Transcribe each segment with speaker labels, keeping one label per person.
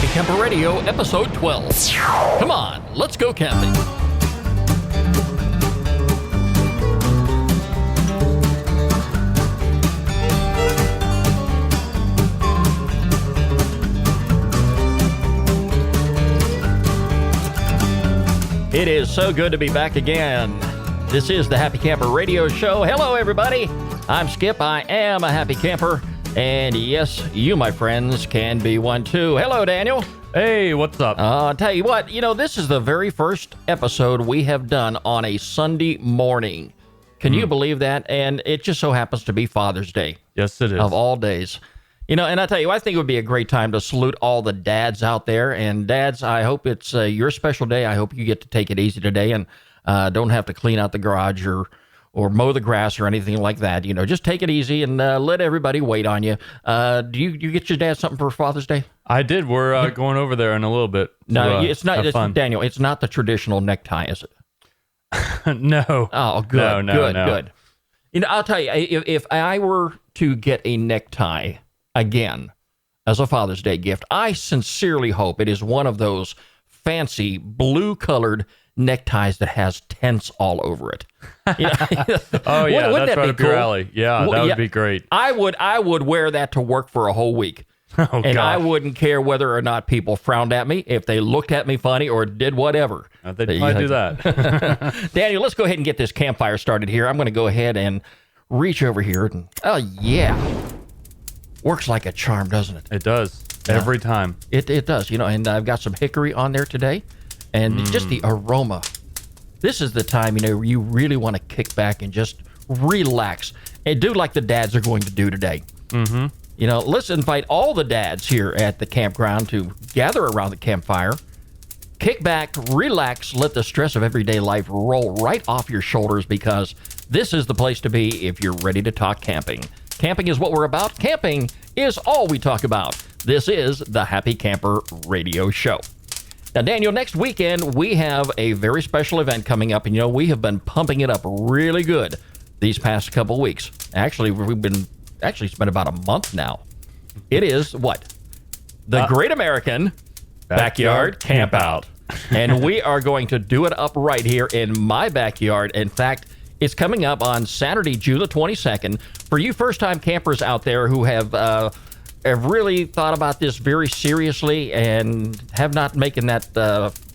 Speaker 1: Happy Camper Radio, episode 12. Come on, let's go camping. It is so good to be back again. This is the Happy Camper Radio Show. Hello, everybody. I'm Skip. I am a happy camper. And yes, you, my friends, can be one too. Hello, Daniel.
Speaker 2: Hey, what's up?
Speaker 1: I'll tell you what, this is the very first episode we have done on a Sunday morning. Can you believe that? And it just so happens to be Father's Day.
Speaker 2: Yes, it is.
Speaker 1: Of all days. And I tell you, I think it would be a great time to salute all the dads out there. And dads, I hope it's your special day. I hope you get to take it easy today and don't have to clean out the garage or mow the grass or anything like that. Just take it easy and let everybody wait on you. Do you get your dad something for Father's Day?
Speaker 2: I did. We're going over there in a little bit.
Speaker 1: No, it's not.
Speaker 2: Fun.
Speaker 1: Daniel, it's not the traditional necktie, is it?
Speaker 2: No.
Speaker 1: Oh, good.
Speaker 2: No.
Speaker 1: Good. I'll tell you, if I were to get a necktie again as a Father's Day gift, I sincerely hope it is one of those fancy blue-colored neckties that has tents all over it.
Speaker 2: Oh yeah,
Speaker 1: wouldn't
Speaker 2: that's
Speaker 1: that
Speaker 2: right
Speaker 1: be
Speaker 2: up
Speaker 1: cool?
Speaker 2: your alley. Yeah, that would be great.
Speaker 1: I would wear that to work for a whole week.
Speaker 2: Oh,
Speaker 1: and
Speaker 2: gosh.
Speaker 1: I wouldn't care whether or not people frowned at me, if they looked at me funny or did whatever.
Speaker 2: They'd probably do that.
Speaker 1: Daniel, let's go ahead and get this campfire started here. I'm going to go ahead and reach over here. And, oh, yeah. Works like a charm, doesn't it?
Speaker 2: It does. Every time.
Speaker 1: It does, and I've got some hickory on there today. And just the aroma. This is the time, you really want to kick back and just relax and do like the dads are going to do today.
Speaker 2: Mm-hmm.
Speaker 1: Let's invite all the dads here at the campground to gather around the campfire, kick back, relax, let the stress of everyday life roll right off your shoulders, because this is the place to be if you're ready to talk camping. Camping is what we're about. Camping is all we talk about. This is the Happy Camper Radio Show. Now, Daniel, next weekend, we have a very special event coming up, and, we have been pumping it up really good these past couple weeks. Actually, it's been about a month now. It is what? The Great American Backyard Campout. And we are going to do it up right here in my backyard. In fact, it's coming up on Saturday, June the 22nd. For you first-time campers out there who have really thought about this very seriously and have not making that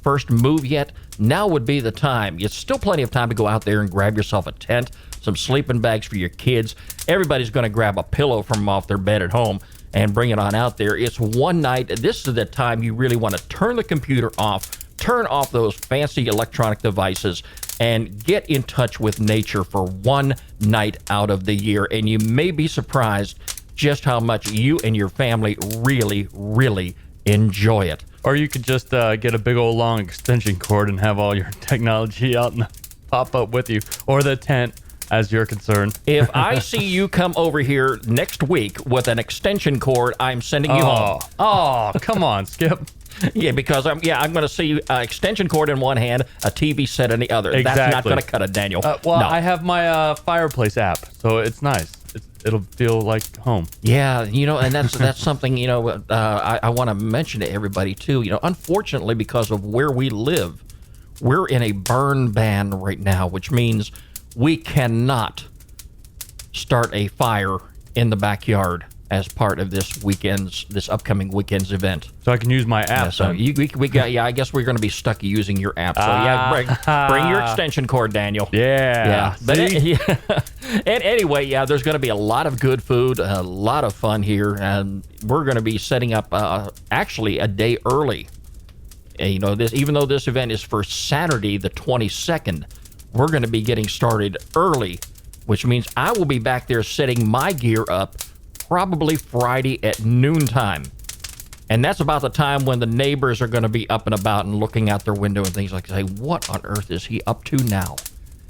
Speaker 1: first move yet, now would be the time. It's still plenty of time to go out there and grab yourself a tent, some sleeping bags for your kids. Everybody's going to grab a pillow from off their bed at home and bring it on out there. It's one night. This is the time you really want to turn the computer off, turn off those fancy electronic devices, and get in touch with nature for one night out of the year. And you may be surprised just how much you and your family really, really enjoy it.
Speaker 2: Or you could just get a big old long extension cord and have all your technology out and pop up with you, or the tent, as you're concerned.
Speaker 1: If I see you come over here next week with an extension cord, I'm sending you home.
Speaker 2: Oh, come on, Skip.
Speaker 1: Yeah, because I'm going to see extension cord in one hand, a TV set in the other.
Speaker 2: Exactly.
Speaker 1: That's not going to cut it, Daniel.
Speaker 2: No. I have my fireplace app, so it's nice. It'll feel like home.
Speaker 1: Yeah, and that's something, I want to mention to everybody, too. Unfortunately, because of where we live, we're in a burn ban right now, which means we cannot start a fire in the backyard as part of this upcoming weekend's event.
Speaker 2: So I can use my app.
Speaker 1: Yeah, so I guess we're going to be stuck using your app. So bring your extension cord, Daniel.
Speaker 2: Yeah.
Speaker 1: But and anyway, there's going to be a lot of good food, a lot of fun here, and we're going to be setting up actually a day early. Even though this event is for Saturday, the 22nd, we're going to be getting started early, which means I will be back there setting my gear up probably Friday at noontime. And that's about the time when the neighbors are going to be up and about and looking out their window and things like that. Say, what on earth is he up to now?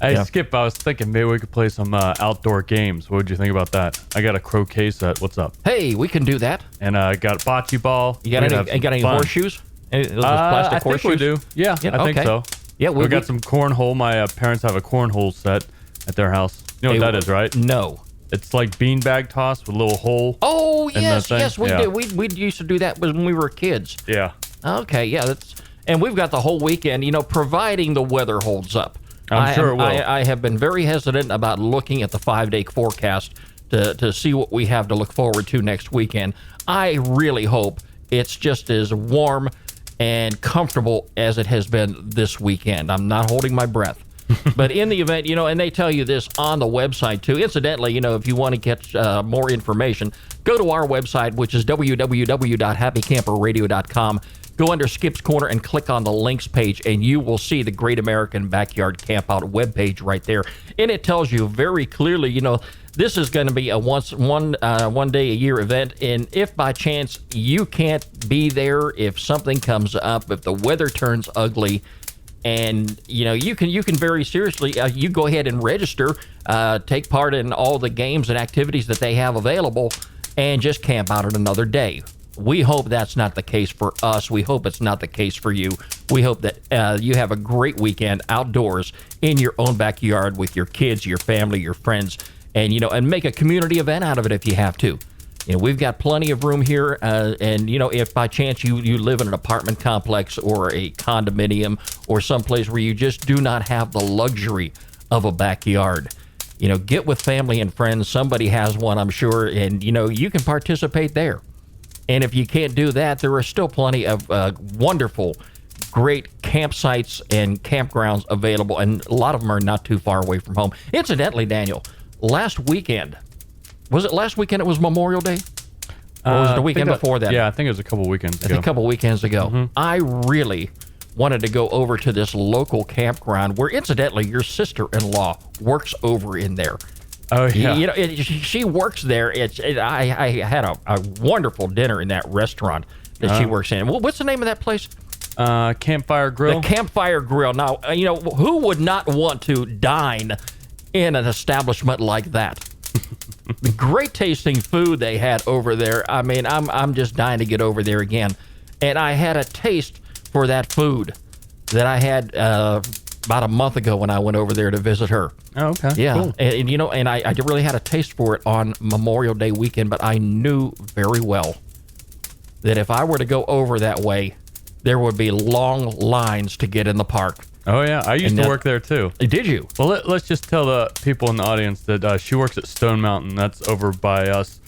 Speaker 2: Hey, Skip, I was thinking maybe we could play some outdoor games. What would you think about that? I got a croquet set. What's up?
Speaker 1: Hey, we can do that.
Speaker 2: And I got a bocce ball.
Speaker 1: You got any horseshoes? Those plastic
Speaker 2: I think we do. Yeah, I think so.
Speaker 1: Yeah,
Speaker 2: we got some cornhole. My parents have a cornhole set at their house. You know what that is, right?
Speaker 1: No.
Speaker 2: It's like beanbag toss with a little hole.
Speaker 1: Oh,
Speaker 2: in
Speaker 1: yes,
Speaker 2: the thing.
Speaker 1: yes, we
Speaker 2: Yeah.
Speaker 1: did. We used to do that when we were kids.
Speaker 2: Yeah.
Speaker 1: Okay, yeah, and we've got the whole weekend, providing the weather holds up.
Speaker 2: I'm sure it will.
Speaker 1: I have been very hesitant about looking at the 5-day forecast to see what we have to look forward to next weekend. I really hope it's just as warm and comfortable as it has been this weekend. I'm not holding my breath. But in the event, and they tell you this on the website too. Incidentally, if you want to get more information, go to our website, which is www.happycamperradio.com. Go under Skip's Corner and click on the links page, and you will see the Great American Backyard Campout webpage right there. And it tells you very clearly, this is going to be a one day a year event. And if by chance you can't be there, if something comes up, if the weather turns ugly, and you can very seriously you go ahead and register, take part in all the games and activities that they have available, and just camp out at another day. We hope that's not the case for us. We hope it's not the case for you. We hope that you have a great weekend outdoors in your own backyard with your kids, your family, your friends, and and make a community event out of it if you have to. We've got plenty of room here, and if by chance you live in an apartment complex or a condominium or someplace where you just do not have the luxury of a backyard, get with family and friends. Somebody has one, I'm sure, and you can participate there. And if you can't do that, there are still plenty of wonderful, great campsites and campgrounds available, and a lot of them are not too far away from home. Incidentally, Daniel, last weekend, was it last weekend it was Memorial Day? Or was it the weekend before that?
Speaker 2: Yeah, I think it was a couple weekends ago.
Speaker 1: A couple weekends ago. Mm-hmm. I really wanted to go over to this local campground where, incidentally, your sister-in-law works over in there.
Speaker 2: Oh, yeah.
Speaker 1: She works there. I had a wonderful dinner in that restaurant that she works in. What's the name of that place?
Speaker 2: Campfire Grill.
Speaker 1: The Campfire Grill. Now, who would not want to dine in an establishment like that? The great tasting food they had over there. I mean, I'm just dying to get over there again. And I had a taste for that food that I had about a month ago when I went over there to visit her.
Speaker 2: Oh, okay.
Speaker 1: Yeah.
Speaker 2: Cool.
Speaker 1: And I really had a taste for it on Memorial Day weekend, but I knew very well that if I were to go over that way, there would be long lines to get in the park.
Speaker 2: Oh, yeah. I used to work there, too.
Speaker 1: Did you?
Speaker 2: Well, let's just tell the people in the audience that she works at Stone Mountain. That's over by us.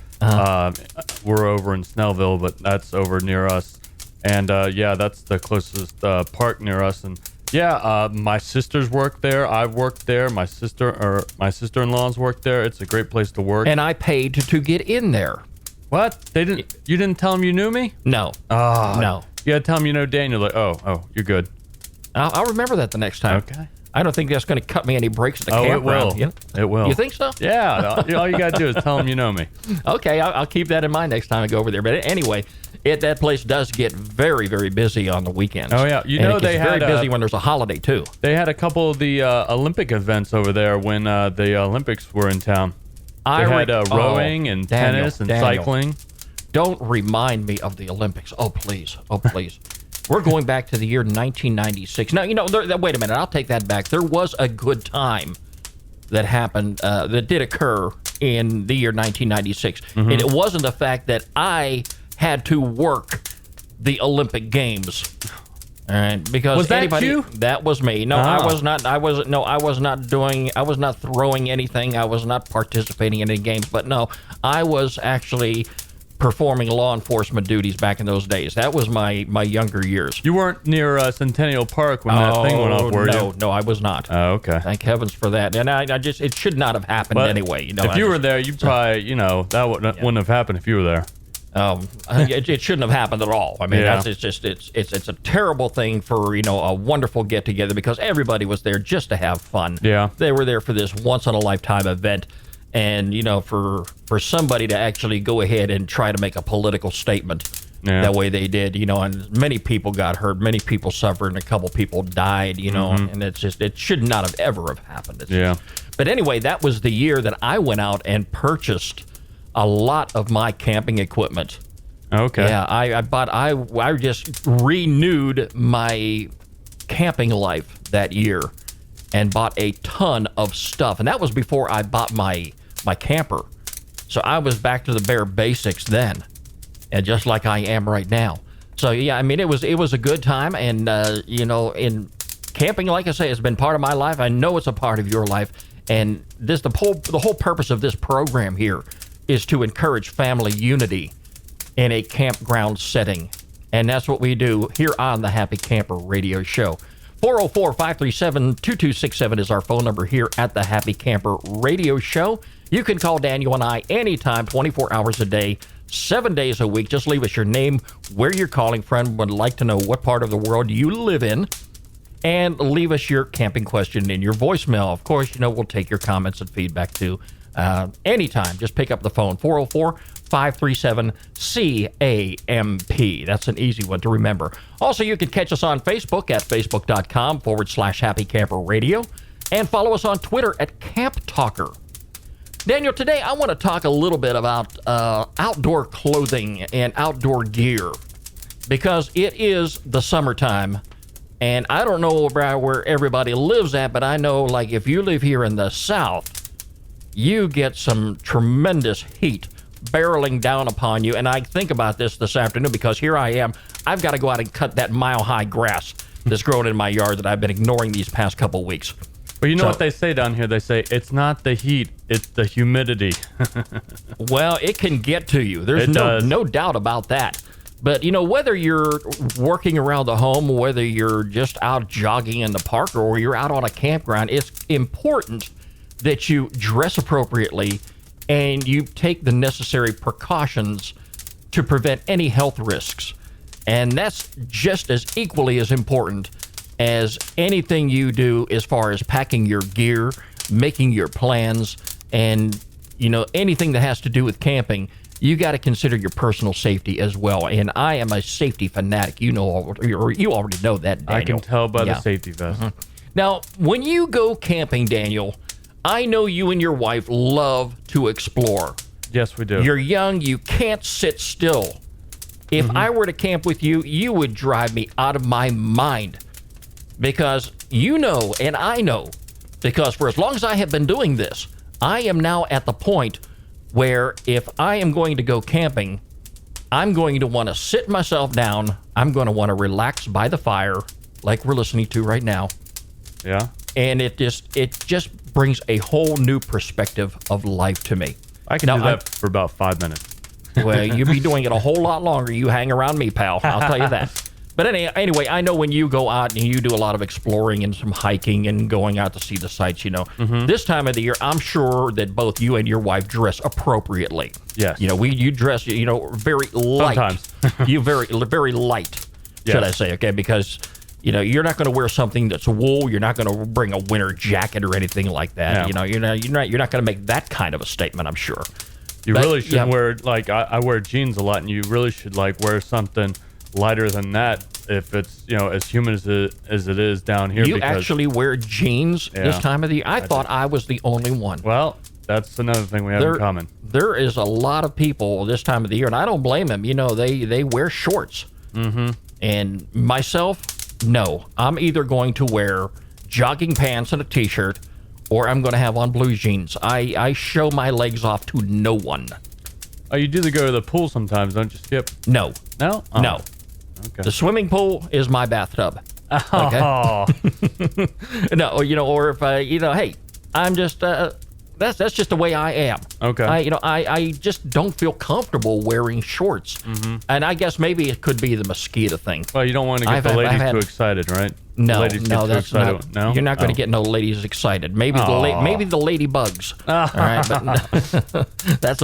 Speaker 2: We're over in Snellville, but that's over near us. And, that's the closest park near us. And, my sisters work there. I've worked there. My sister-in-law's worked there. It's a great place to work.
Speaker 1: And I paid to get in there.
Speaker 2: What? You didn't tell them you knew me?
Speaker 1: No.
Speaker 2: Oh,
Speaker 1: no.
Speaker 2: You gotta tell them you know Daniel. Like, oh, you're good.
Speaker 1: I'll remember that the next time.
Speaker 2: Okay.
Speaker 1: I don't think that's going to cut me any breaks at the
Speaker 2: It
Speaker 1: campground.
Speaker 2: will. It will.
Speaker 1: You think so?
Speaker 2: Yeah. All you gotta do is tell them you know me.
Speaker 1: Okay, I'll keep that in mind next time I go over there. But anyway, that place does get very, very busy on the weekends.
Speaker 2: Oh, yeah.
Speaker 1: They very busy when there's a holiday, too.
Speaker 2: They had a couple of the Olympic events over there when the Olympics were in town. They had rowing and tennis and cycling.
Speaker 1: Don't remind me of the Olympics. Oh, please. Oh, please. We're going back to the year 1996. Now, wait a minute. I'll take that back. There was a good time that happened, that did occur in the year 1996. Mm-hmm. And it wasn't the fact that I had to work the Olympic Games. And because
Speaker 2: was that you?
Speaker 1: That was me. No, I was not. I was not throwing anything. I was not participating in any games. But no, I was actually performing law enforcement duties back in those days. That was my younger years.
Speaker 2: You weren't near Centennial Park when that thing went off, were you?
Speaker 1: No, I was not.
Speaker 2: Oh, okay.
Speaker 1: Thank heavens for that. And it should not have happened anyway.
Speaker 2: If you were there, you probably, that wouldn't have happened if you were there.
Speaker 1: It shouldn't have happened at all. I mean, it's a terrible thing for a wonderful get together because everybody was there just to have fun.
Speaker 2: Yeah,
Speaker 1: they were there for this once in a lifetime event, and for somebody to actually go ahead and try to make a political statement that way they did, and many people got hurt, many people suffered, and a couple people died, and it should not have ever have happened. But anyway, that was the year that I went out and purchased a lot of my camping equipment.
Speaker 2: Okay.
Speaker 1: Yeah, I just renewed my camping life that year and bought a ton of stuff. And that was before I bought my my camper. So I was back to the bare basics then, and just like I am right now. So yeah, I mean, it was a good time, and in camping, like I say, has been part of my life. I know it's a part of your life, and the whole purpose of this program here is to encourage family unity in a campground setting, and that's what we do here on the Happy Camper Radio Show. 404-537-2267 is our phone number here at the Happy Camper Radio Show. You can call Daniel and I anytime, 24 hours a day, 7 days a week. Just leave us your name, where you're calling from, would like to know what part of the world you live in, and leave us your camping question in your voicemail. Of course, we'll take your comments and feedback too. Anytime, just pick up the phone, 404-537-CAMP. That's an easy one to remember. Also, you can catch us on Facebook at facebook.com/Happy Camper Radio, and follow us on Twitter at Camp Talker. Daniel, today I want to talk a little bit about outdoor clothing and outdoor gear, because it is the summertime, and I don't know about where everybody lives at, but I know, like, if you live here in the South, you get some tremendous heat barreling down upon you. And I think about this afternoon, because here I am. I've got to go out and cut that mile-high grass that's growing in my yard that I've been ignoring these past couple weeks.
Speaker 2: Well, you know what they say down here? They say it's not the heat, it's the humidity.
Speaker 1: Well, it can get to you. There's no doubt about that. But, whether you're working around the home, whether you're just out jogging in the park, or you're out on a campground, it's important that you dress appropriately and you take the necessary precautions to prevent any health risks. And that's just as equally as important as anything you do as far as packing your gear, making your plans, and, anything that has to do with camping. You got to consider your personal safety as well. And I am a safety fanatic. You already know that, Daniel.
Speaker 2: I can tell by the safety vest.
Speaker 1: Mm-hmm. Now, when you go camping, Daniel, I know you and your wife love to explore.
Speaker 2: Yes, we do.
Speaker 1: You're young. You can't sit still. If I were to camp with you, you would drive me out of my mind, because and I know, because for as long as I have been doing this, I am now at the point where if I am going to go camping, I'm going to want to sit myself down. I'm going to want to relax by the fire like we're listening to right now.
Speaker 2: Yeah.
Speaker 1: And it just brings a whole new perspective of life to me.
Speaker 2: I can do that for about 5 minutes.
Speaker 1: Well, you'll be doing it a whole lot longer. You hang around me, pal. I'll tell you that. But anyway, I know when you go out and you do a lot of exploring and some hiking and going out to see the sights, this time of the year, I'm sure that both you and your wife dress appropriately.
Speaker 2: Yes.
Speaker 1: You dress, very light.
Speaker 2: Sometimes.
Speaker 1: You very light, should I say, okay? Because, you're not going to wear something that's wool. You're not going to bring a winter jacket or anything like that.
Speaker 2: Yeah.
Speaker 1: You're not going to make that kind of a statement, I'm sure.
Speaker 2: You really should wear, like, I wear jeans a lot, and you really should, like, wear something lighter than that if it's as humid as it is down here.
Speaker 1: You actually wear jeans this time of the year? I thought I was the only one.
Speaker 2: Well, that's another thing we have in common.
Speaker 1: There is a lot of people this time of the year, and I don't blame them. They wear shorts. And myself, no. I'm either going to wear jogging pants and a t-shirt, or I'm going to have on blue jeans. I show my legs off to no one.
Speaker 2: Oh, you do go to the pool sometimes, don't you, Skip?
Speaker 1: No.
Speaker 2: No? Oh.
Speaker 1: No.
Speaker 2: Okay.
Speaker 1: The swimming pool is my bathtub. Okay?
Speaker 2: Oh.
Speaker 1: No, or if hey, I'm just that's just the way I am.
Speaker 2: Okay.
Speaker 1: I just don't feel comfortable wearing shorts. And I guess maybe it could be the mosquito thing.
Speaker 2: Well, you don't want to get the ladies too excited, right?
Speaker 1: No, that's not.
Speaker 2: No?
Speaker 1: You're not going to get no ladies excited. Maybe maybe the ladybugs. All right, but that's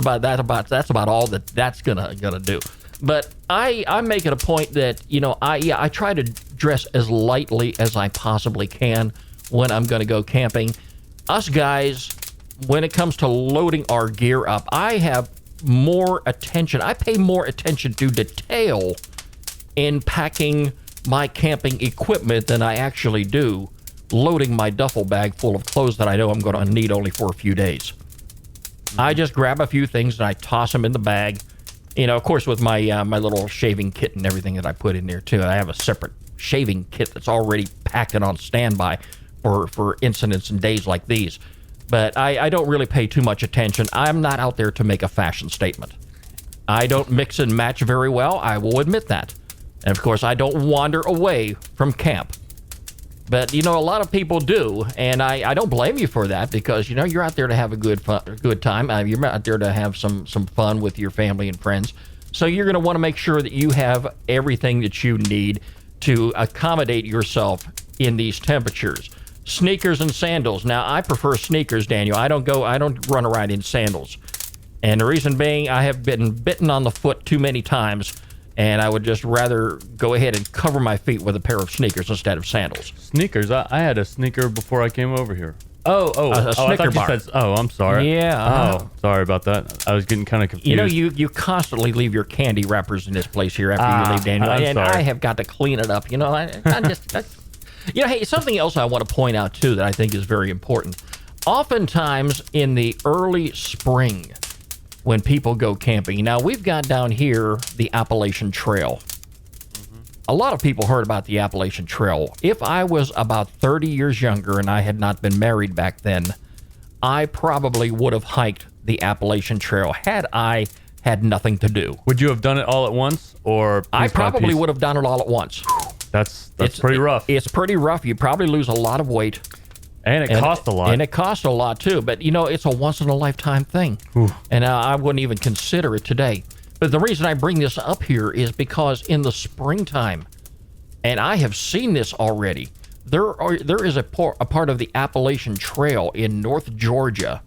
Speaker 1: about all that's gonna do. But I make it a point that I try to dress as lightly as I possibly can when I'm going to go camping. Us guys, when it comes to loading our gear up, I have more attention. I pay more attention to detail in packing my camping equipment than I actually do loading my duffel bag full of clothes that I know I'm going to need only for a few days. I just grab a few things and I toss them in the bag. Of course, with my my little shaving kit and everything that I put in there too. I have a separate shaving kit that's already packed and on standby for incidents and days like these. But I don't really pay too much attention. I'm not out there to make a fashion statement. I don't mix and match very well. I will admit that. And of course, I don't wander away from camp. But, a lot of people do, and I don't blame you for that because, you're out there to have a good time. You're out there to have some fun with your family and friends. So you're going to want to make sure that you have everything that you need to accommodate yourself in these temperatures. Sneakers and sandals. Now, I prefer sneakers, Daniel. I don't run around in sandals. And the reason being, I have been bitten on the foot too many times, and I would just rather go ahead and cover my feet with a pair of sneakers instead of sandals.
Speaker 2: Sneakers? I had a sneaker before I came over here.
Speaker 1: A Snicker bar.
Speaker 2: I'm sorry.
Speaker 1: Yeah.
Speaker 2: Sorry about that. I was getting kind of confused.
Speaker 1: You constantly leave your candy wrappers in this place here after you leave, Daniel.
Speaker 2: I'm
Speaker 1: and
Speaker 2: sorry.
Speaker 1: I have got to clean it up. Hey, something else I want to point out, too, that I think is very important. Oftentimes in the early spring, when people go camping, now we've got down here the Appalachian Trail. A lot of people heard about the Appalachian Trail. If I was about 30 years younger and I had not been married back then, I probably would have hiked the Appalachian Trail had I had nothing to do.
Speaker 2: Would you have done it all at once, or
Speaker 1: I probably would have done it all at once.
Speaker 2: That's pretty rough.
Speaker 1: It's pretty rough. You probably lose a lot of weight.
Speaker 2: And it costs a lot.
Speaker 1: And it costs a lot, too. But, it's a once-in-a-lifetime thing. Ooh. And I wouldn't even consider it today. But the reason I bring this up here is because in the springtime, and I have seen this already, there is a part of the Appalachian Trail in North Georgia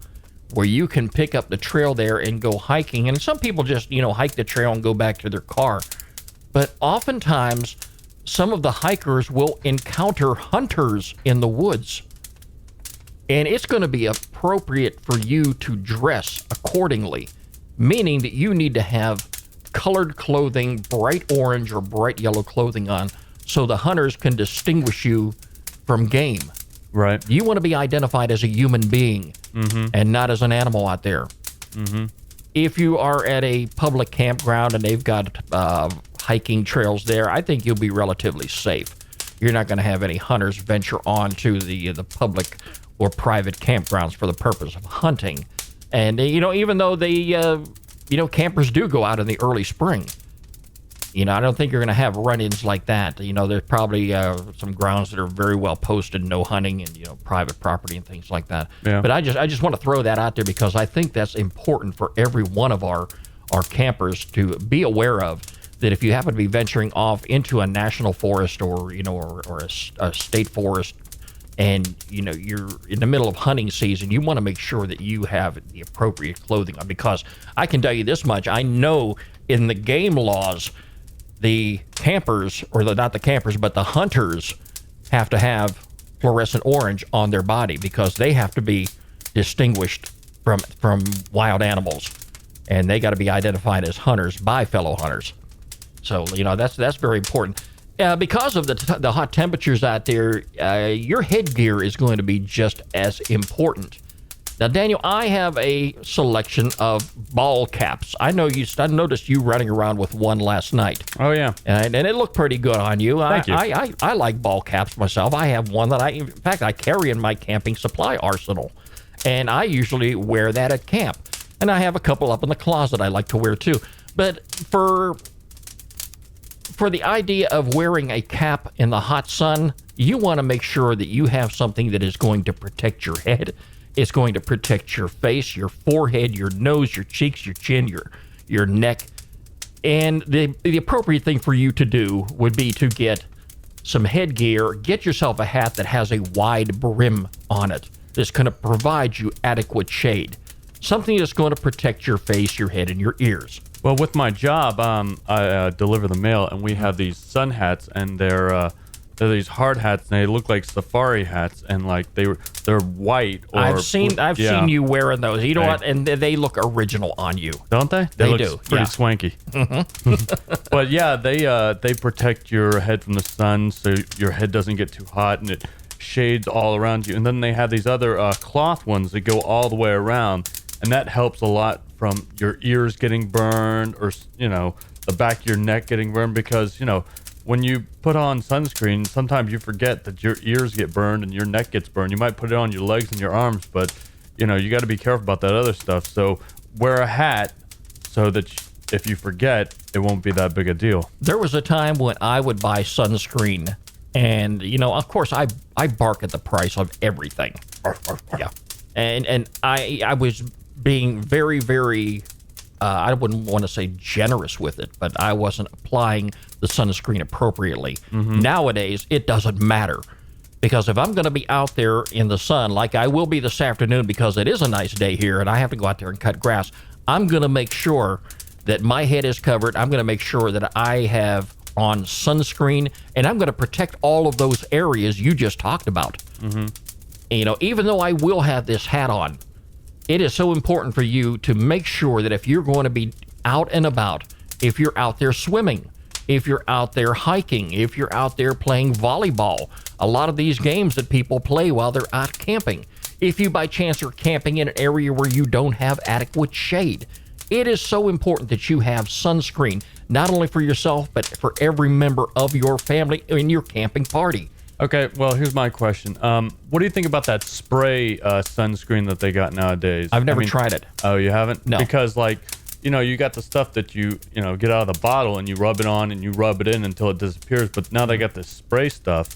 Speaker 1: where you can pick up the trail there and go hiking. And some people just, hike the trail and go back to their car. But oftentimes, some of the hikers will encounter hunters in the woods. And it's going to be appropriate for you to dress accordingly, meaning that you need to have colored clothing, bright orange or bright yellow clothing on, so the hunters can distinguish you from game.
Speaker 2: Right.
Speaker 1: You want to be identified as a human being and not as an animal out there. Mm-hmm. If you are at a public campground and they've got hiking trails there, I think you'll be relatively safe. You're not going to have any hunters venture onto the public or private campgrounds for the purpose of hunting. And, even though campers do go out in the early spring, I don't think you're going to have run-ins like that. There's probably some grounds that are very well posted, no hunting and, private property and things like that.
Speaker 2: Yeah.
Speaker 1: But I just want to throw that out there because I think that's important for every one of our campers to be aware of, that if you happen to be venturing off into a national forest or a state forest, and you're in the middle of hunting season, you want to make sure that you have the appropriate clothing on, because I can tell you this much: I know in the game laws, the campers, or not the campers, but the hunters have to have fluorescent orange on their body because they have to be distinguished from wild animals, and they got to be identified as hunters by fellow hunters. So that's very important. Because of the hot temperatures out there, your headgear is going to be just as important. Now, Daniel, I have a selection of ball caps. I noticed you running around with one last night.
Speaker 2: Oh, yeah.
Speaker 1: And it looked pretty good on you.
Speaker 2: Thank you.
Speaker 1: I like ball caps myself. I have one that in fact, I carry in my camping supply arsenal. And I usually wear that at camp. And I have a couple up in the closet I like to wear, too. But for the idea of wearing a cap in the hot sun, you want to make sure that you have something that is going to protect your head. It's going to protect your face, your forehead, your nose, your cheeks, your chin, your neck. And the appropriate thing for you to do would be to get some headgear. Get yourself a hat that has a wide brim on it that's going to provide you adequate shade. Something that's going to protect your face, your head, and your ears.
Speaker 2: Well, with my job, I deliver the mail, and we have these sun hats, and they're these hard hats, and they look like safari hats, and like they're white.
Speaker 1: I've seen you wearing those. You know what? And they look original on you,
Speaker 2: don't they?
Speaker 1: They
Speaker 2: look
Speaker 1: do.
Speaker 2: Pretty swanky. But yeah, they protect your head from the sun, so your head doesn't get too hot, and it shades all around you. And then they have these other cloth ones that go all the way around, and that helps a lot from your ears getting burned, or the back of your neck getting burned, because when you put on sunscreen, sometimes you forget that your ears get burned and your neck gets burned. You might put it on your legs and your arms, but you know, you got to be careful about that other stuff. So wear a hat so that if you forget, it won't be that big a deal.
Speaker 1: There was a time when I would buy sunscreen, and, you know, of course, I bark at the price of everything. Yeah. And I was being very, very, I wouldn't want to say generous with it, but I wasn't applying the sunscreen appropriately. Nowadays, it doesn't matter. Because if I'm going to be out there in the sun, like I will be this afternoon because it is a nice day here and I have to go out there and cut grass, I'm going to make sure that my head is covered. I'm going to make sure that I have on sunscreen, and I'm going to protect all of those areas you just talked about. You know, even though I will have this hat on, it is so important for you to make sure that if you're going to be out and about, if you're out there swimming, if you're out there hiking, if you're out there playing volleyball, a lot of these games that people play while they're out camping, if you by chance are camping in an area where you don't have adequate shade, it is so important that you have sunscreen, not only for yourself, but for every member of your family in your camping party.
Speaker 2: Okay, well, here's my question. What do you think about that spray sunscreen that they got nowadays?
Speaker 1: I've never tried it.
Speaker 2: Oh, you haven't?
Speaker 1: No.
Speaker 2: Because, like, you know, you got the stuff that you know, get out of the bottle and you rub it on and you rub it in until it disappears. But now they got this spray stuff,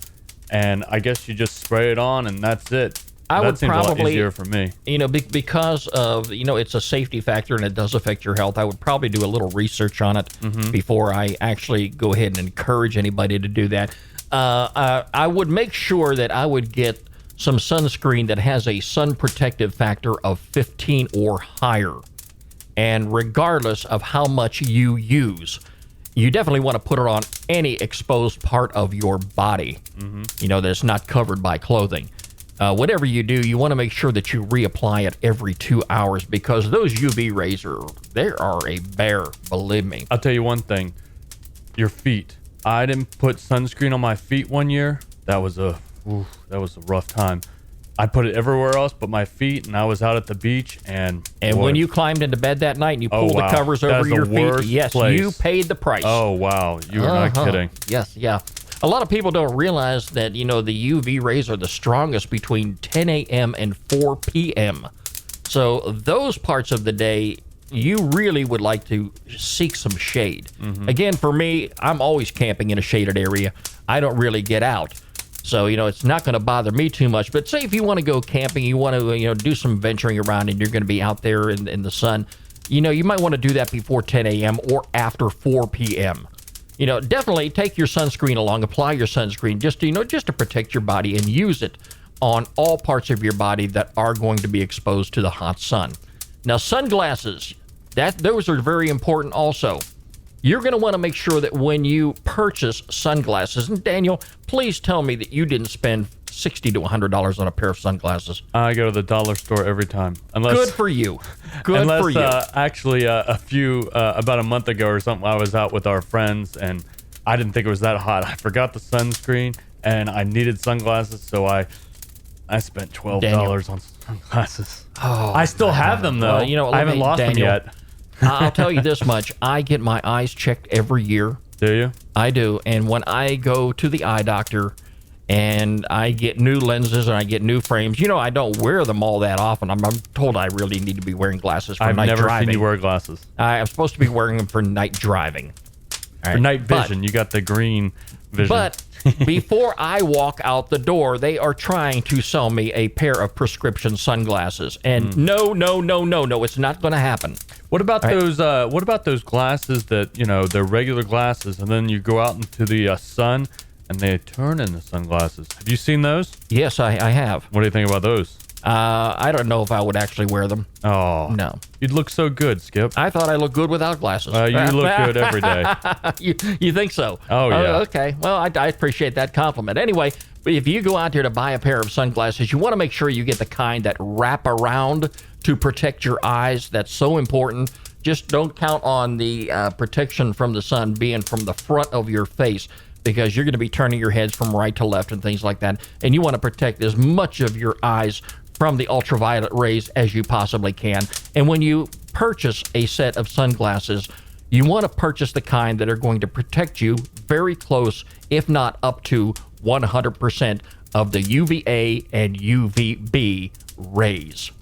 Speaker 2: and I guess you just spray it on and that's it.
Speaker 1: I
Speaker 2: that
Speaker 1: would
Speaker 2: seems
Speaker 1: probably,
Speaker 2: a lot easier for me.
Speaker 1: You know, because of, you know, it's a safety factor and it does affect your health. I would probably do a little research on it before I actually go ahead and encourage anybody to do that. I would make sure that I would get some sunscreen that has a sun protective factor of 15 or higher. And regardless of how much you use, you definitely want to put it on any exposed part of your body, you know, that's not covered by clothing. Whatever you do, you want to make sure that you reapply it every 2 hours because those UV rays they are a bear, believe me.
Speaker 2: I'll tell you one thing. Your feet. I didn't put sunscreen on my feet one year. That was a rough time. I put it everywhere else but my feet, and I was out at the beach, and
Speaker 1: when you climbed into bed that night and you pulled the covers over your feet, yes,
Speaker 2: place.
Speaker 1: You paid the price.
Speaker 2: Oh, wow. You were not kidding.
Speaker 1: Yes, yeah. A lot of people don't realize that, you know, the UV rays are the strongest between 10 a.m. and 4 p.m. So those parts of the day, you really would like to seek some shade. Again, for me, I'm always camping in a shaded area. I don't really get out. So, you know, it's not going to bother me too much. But say if you want to go camping, you want to, you know, do some venturing around and you're going to be out there in the sun, you know, you might want to do that before 10 a.m. or after 4 p.m. You know, definitely take your sunscreen along, apply your sunscreen just to, you know, just to protect your body and use it on all parts of your body that are going to be exposed to the hot sun. Now, sunglasses, those are very important also. You're going to want to make sure that when you purchase sunglasses, and Daniel, please tell me that you didn't spend $60 to $100 on a pair of sunglasses.
Speaker 2: I go to the dollar store every time.
Speaker 1: Good for you. Good for you.
Speaker 2: Actually, about a month ago or something, I was out with our friends, and I didn't think it was that hot. I forgot the sunscreen, and I needed sunglasses, so I spent $12 on sunglasses.
Speaker 1: Oh,
Speaker 2: I still have them, though.
Speaker 1: You know,
Speaker 2: I haven't lost them yet.
Speaker 1: I'll tell you this much. I get my eyes checked every year.
Speaker 2: Do you?
Speaker 1: I do. And when I go to the eye doctor and I get new lenses and I get new frames, you know, I don't wear them all that often. I'm told I really need to be wearing glasses for night driving.
Speaker 2: I've never seen you wear glasses.
Speaker 1: I'm supposed to be wearing them for night driving.
Speaker 2: For night vision. You got the green vision.
Speaker 1: But before I walk out the door, they are trying to sell me a pair of prescription sunglasses. And no, it's not going to happen.
Speaker 2: What about those? What about those glasses that, you know, they're regular glasses, and then you go out into the sun, and they turn into sunglasses? Have you seen those?
Speaker 1: Yes, I have.
Speaker 2: What do you think about those?
Speaker 1: I don't know if I would actually wear them.
Speaker 2: Oh
Speaker 1: no,
Speaker 2: you'd look so good, Skip.
Speaker 1: I thought I looked good without glasses.
Speaker 2: You look good every day.
Speaker 1: You think so?
Speaker 2: Oh yeah.
Speaker 1: Okay. Well, I appreciate that compliment. Anyway, if you go out there to buy a pair of sunglasses, you want to make sure you get the kind that wrap around to protect your eyes. That's so important. Just don't count on the protection from the sun being from the front of your face, because you're going to be turning your heads from right to left and things like that. And you want to protect as much of your eyes from the ultraviolet rays as you possibly can. And when you purchase a set of sunglasses, you want to purchase the kind that are going to protect you very close, if not up to 100% of the UVA and UVB rays.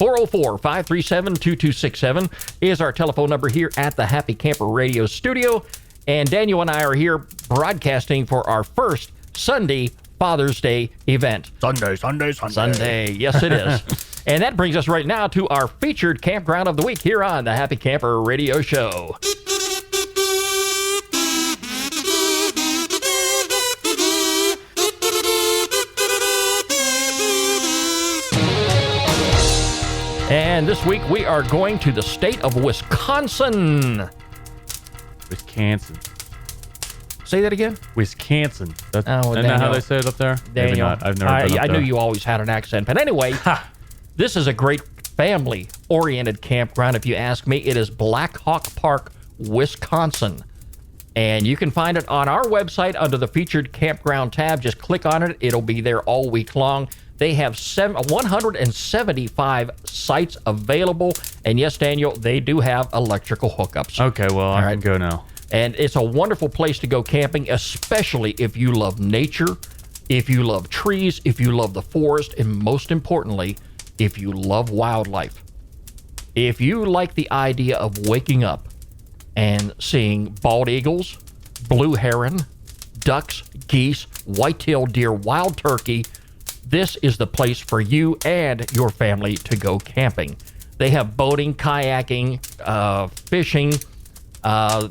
Speaker 1: 404-537-2267 is our telephone number here at the Happy Camper Radio studio. And Daniel and I are here broadcasting for our first Sunday Father's Day event.
Speaker 2: Sunday.
Speaker 1: Sunday, yes it is. And that brings us right now to our featured campground of the week here on the Happy Camper Radio Show. And this week we are going to the state of Wisconsin.
Speaker 2: Wisconsin.
Speaker 1: Say that again?
Speaker 2: Wisconsin. Isn't
Speaker 1: Daniel,
Speaker 2: that how they say it up there? Maybe
Speaker 1: Daniel,
Speaker 2: not. I've never been up
Speaker 1: I
Speaker 2: there.
Speaker 1: knew you always had an accent. But anyway, this is a great family-oriented campground. If you ask me, it is Black Hawk Park, Wisconsin. And you can find it on our website under the featured campground tab. Just click on it. It'll be there all week long. They have 175 sites available. And yes, Daniel, they do have electrical hookups.
Speaker 2: Okay, well, I can go now.
Speaker 1: And it's a wonderful place to go camping, especially if you love nature, if you love trees, if you love the forest, and most importantly, if you love wildlife. If you like the idea of waking up and seeing bald eagles, blue heron, ducks, geese, white-tailed deer, wild turkey, this is the place for you and your family to go camping. They have boating, kayaking, fishing.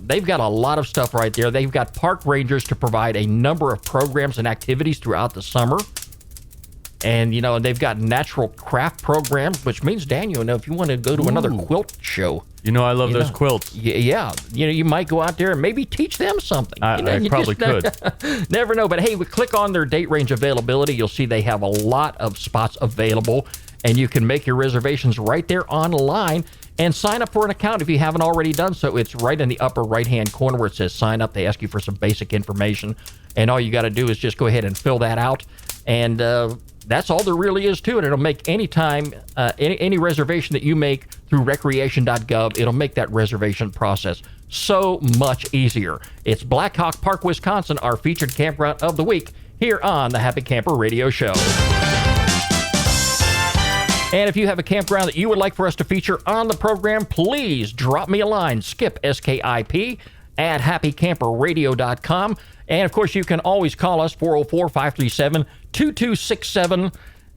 Speaker 1: They've got a lot of stuff right there. They've got park rangers to provide a number of programs and activities throughout the summer. And, they've got natural craft programs, which means, Daniel, if you want to go to another quilt show.
Speaker 2: I love those quilts.
Speaker 1: Yeah. You might go out there and maybe teach them something.
Speaker 2: I probably could.
Speaker 1: Never know. But, hey, we click on their date range availability. You'll see they have a lot of spots available. And you can make your reservations right there online and sign up for an account if you haven't already done so. It's right in the upper right-hand corner where it says sign up. They ask you for some basic information. And all you got to do is just go ahead and fill that out. And that's all there really is to it. It'll make any reservation that you make through recreation.gov, it'll make that reservation process so much easier. It's Black Hawk Park, Wisconsin, our featured campground of the week here on the Happy Camper Radio Show. And if you have a campground that you would like for us to feature on the program, please drop me a line, Skip, S-K-I-P, at happycamperradio.com. And, of course, you can always call us, 404-537-2267,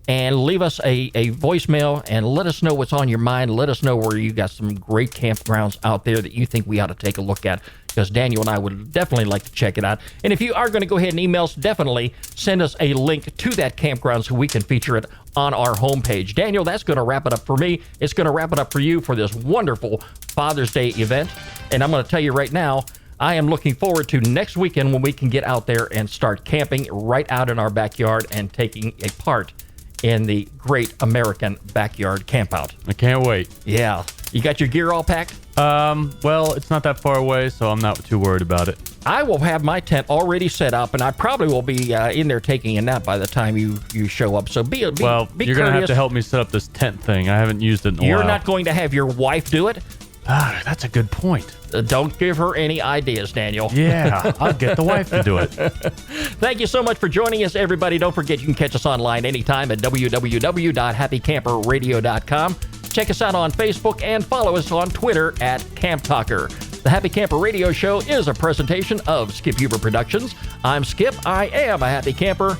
Speaker 1: and leave us a voicemail and let us know what's on your mind. Let us know where you got some great campgrounds out there that you think we ought to take a look at, because Daniel and I would definitely like to check it out. And if you are going to go ahead and email us, definitely send us a link to that campground so we can feature it on our homepage. Daniel, that's going to wrap it up for me. It's going to wrap it up for you for this wonderful Father's Day event. And I'm going to tell you right now, I am looking forward to next weekend when we can get out there and start camping right out in our backyard and taking a part in the great American backyard campout.
Speaker 2: I can't wait.
Speaker 1: Yeah. You got your gear all packed?
Speaker 2: Well, it's not that far away, so I'm not too worried about it.
Speaker 1: I will have my tent already set up, and I probably will be in there taking a nap by the time you show up. So be
Speaker 2: you're
Speaker 1: going
Speaker 2: to have to help me set up this tent thing. I haven't used it in a while.
Speaker 1: You're not going to have your wife do it?
Speaker 2: That's a good point.
Speaker 1: Don't give her any ideas, Daniel.
Speaker 2: Yeah, I'll get the wife to do it.
Speaker 1: Thank you so much for joining us, everybody. Don't forget you can catch us online anytime at www.happycamperradio.com. Check us out on Facebook and follow us on Twitter at Camp Talker. The Happy Camper Radio Show is a presentation of Skip Huber Productions. I'm Skip. I am a happy camper,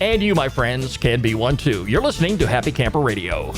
Speaker 1: and you, my friends, can be one too. You're listening to Happy Camper Radio.